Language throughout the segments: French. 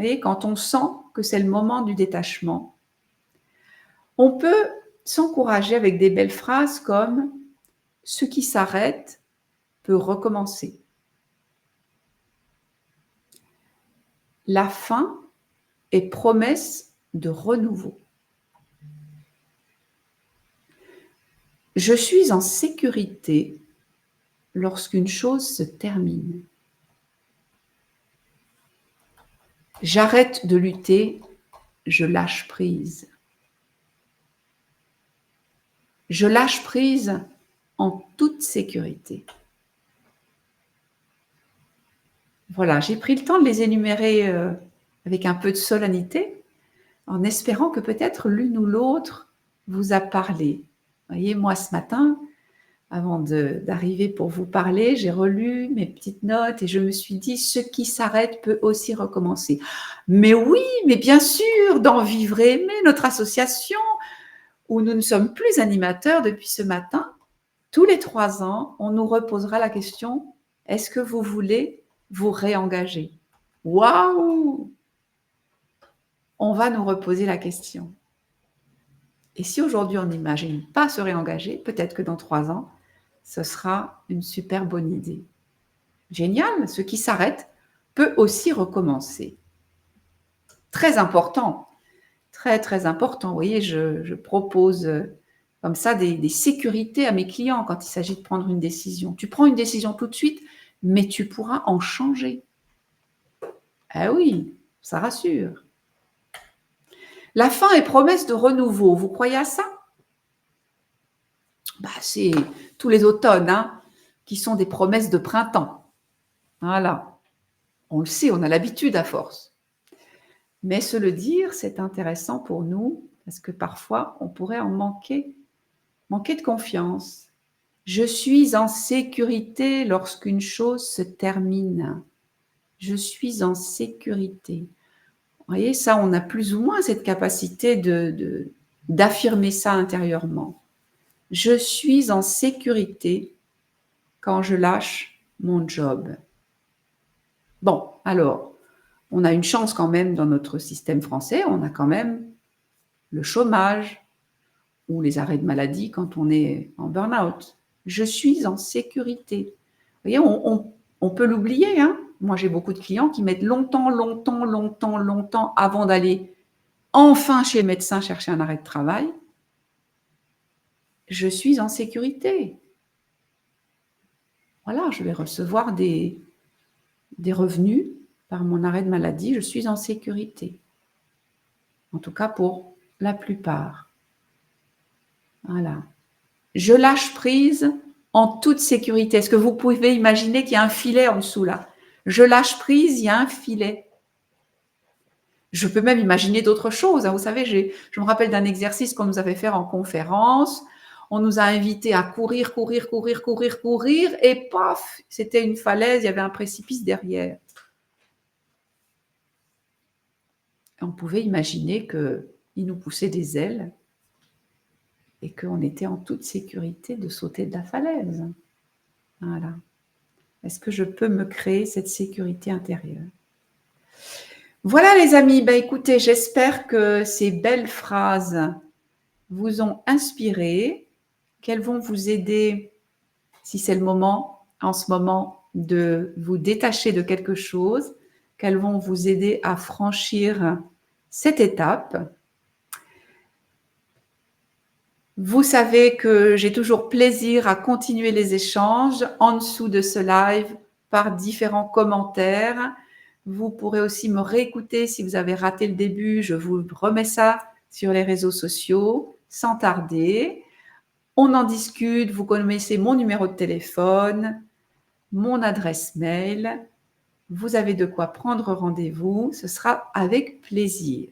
voyez, quand on sent que c'est le moment du détachement, on peut s'encourager avec des belles phrases comme « ce qui s'arrête peut recommencer ». La fin est promesse de renouveau. Je suis en sécurité lorsqu'une chose se termine. J'arrête de lutter, je lâche prise. Je lâche prise en toute sécurité. Voilà, j'ai pris le temps de les énumérer avec un peu de solennité, en espérant que peut-être l'une ou l'autre vous a parlé. Vous voyez, moi ce matin, avant d'arriver pour vous parler, j'ai relu mes petites notes et je me suis dit, ce qui s'arrête peut aussi recommencer. Mais oui, mais bien sûr, dans Vivre et Aimer, notre association, où nous ne sommes plus animateurs depuis ce matin, tous les 3 ans, on nous reposera la question, est-ce que vous voulez vous réengager? Waouh! On va nous reposer la question. Et si aujourd'hui on n'imagine pas se réengager, peut-être que dans 3 ans, ce sera une super bonne idée. Génial, ce qui s'arrête peut aussi recommencer. Très important, très très important. Vous voyez, je propose comme ça des sécurités à mes clients quand il s'agit de prendre une décision. Tu prends une décision tout de suite, mais tu pourras en changer. Ah oui, ça rassure. La fin est promesse de renouveau. Vous croyez à ça? C'est tous les automnes qui sont des promesses de printemps. Voilà. On le sait, on a l'habitude à force. Mais se le dire, c'est intéressant pour nous parce que parfois, on pourrait en manquer de confiance. Je suis en sécurité lorsqu'une chose se termine. Je suis en sécurité. Vous voyez, ça, on a plus ou moins cette capacité d'affirmer ça intérieurement. Je suis en sécurité quand je lâche mon job. Bon, alors, on a une chance quand même dans notre système français, on a quand même le chômage ou les arrêts de maladie quand on est en burn-out. Je suis en sécurité. Vous voyez, on peut l'oublier. Moi, j'ai beaucoup de clients qui mettent longtemps avant d'aller enfin chez le médecin chercher un arrêt de travail. Je suis en sécurité. Voilà, je vais recevoir des revenus par mon arrêt de maladie. Je suis en sécurité. En tout cas, pour la plupart. Voilà. Je lâche prise en toute sécurité. Est-ce que vous pouvez imaginer qu'il y a un filet en dessous là? Je lâche prise, il y a un filet. Je peux même imaginer d'autres choses. Vous savez, je me rappelle d'un exercice qu'on nous avait fait en conférence. On nous a invités à courir, et paf, c'était une falaise, il y avait un précipice derrière. Et on pouvait imaginer qu'il nous poussait des ailes et qu'on était en toute sécurité de sauter de la falaise. Voilà. Est-ce que je peux me créer cette sécurité intérieure? Voilà les amis, écoutez, j'espère que ces belles phrases vous ont inspiré, qu'elles vont vous aider, si c'est le moment, en ce moment, de vous détacher de quelque chose, qu'elles vont vous aider à franchir cette étape. Vous savez que j'ai toujours plaisir à continuer les échanges en dessous de ce live par différents commentaires. Vous pourrez aussi me réécouter si vous avez raté le début. Je vous remets ça sur les réseaux sociaux sans tarder. On en discute. Vous connaissez mon numéro de téléphone, mon adresse mail. Vous avez de quoi prendre rendez-vous. Ce sera avec plaisir.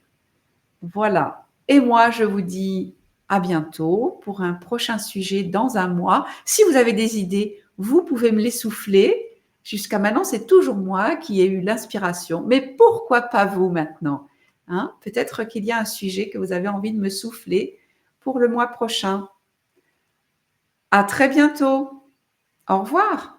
Voilà. Et moi, je vous dis à bientôt pour un prochain sujet dans un mois. Si vous avez des idées, vous pouvez me les souffler. Jusqu'à maintenant, c'est toujours moi qui ai eu l'inspiration. Mais pourquoi pas vous maintenant? Peut-être qu'il y a un sujet que vous avez envie de me souffler pour le mois prochain. À très bientôt. Au revoir.